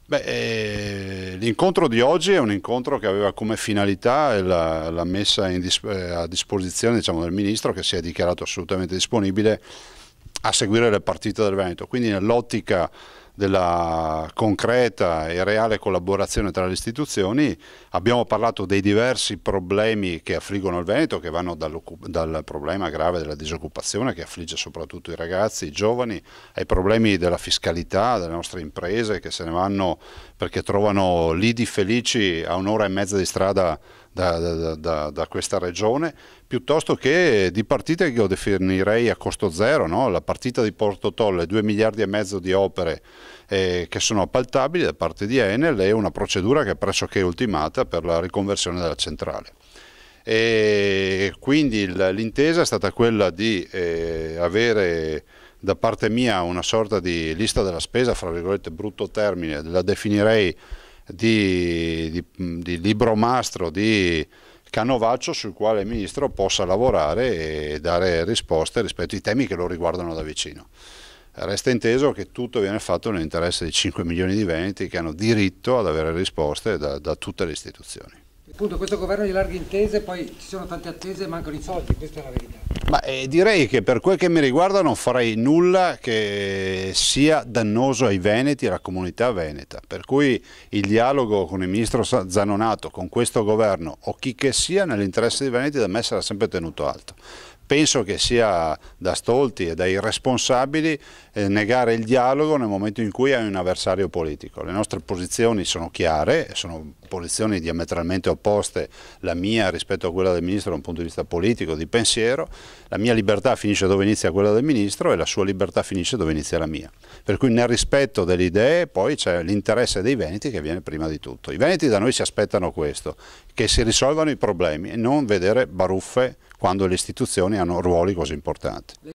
L'incontro di oggi è un incontro che aveva come finalità la messa a disposizione, diciamo, del Ministro, che si è dichiarato assolutamente disponibile a seguire le partite del Veneto, quindi nell'ottica della concreta e reale collaborazione tra le istituzioni abbiamo parlato dei diversi problemi che affliggono il Veneto, che vanno dal problema grave della disoccupazione che affligge soprattutto i ragazzi, i giovani, ai problemi della fiscalità delle nostre imprese che se ne vanno perché trovano lidi felici a un'ora e mezza di strada da questa regione, piuttosto che di partite che io definirei a costo zero, no? La partita di Porto Tolle, 2 miliardi e mezzo di opere che sono appaltabili da parte di Enel e una procedura che è pressoché ultimata per la riconversione della centrale. E quindi l'intesa è stata quella di avere da parte mia una sorta di lista della spesa, fra virgolette brutto termine, la definirei di libro mastro, di canovaccio sul quale il Ministro possa lavorare e dare risposte rispetto ai temi che lo riguardano da vicino. Resta inteso che tutto viene fatto nell'interesse di 5 milioni di veneti che hanno diritto ad avere risposte da tutte le istituzioni. Appunto, questo governo di larghe intese, poi ci sono tante attese e mancano i soldi, questa è la verità. Ma direi che per quel che mi riguarda non farei nulla che sia dannoso ai veneti e alla comunità veneta, per cui il dialogo con il ministro Zanonato, con questo governo o chi che sia nell'interesse dei veneti da me sarà sempre tenuto alto. Penso che sia da stolti e da irresponsabili negare il dialogo nel momento in cui hai un avversario politico. Le nostre posizioni sono chiare, sono posizioni diametralmente opposte, la mia rispetto a quella del Ministro da un punto di vista politico, di pensiero, la mia libertà finisce dove inizia quella del Ministro e la sua libertà finisce dove inizia la mia. Per cui nel rispetto delle idee poi c'è l'interesse dei veneti che viene prima di tutto. I veneti da noi si aspettano questo, che si risolvano i problemi e non vedere baruffe quando le istituzioni hanno ruoli così importanti.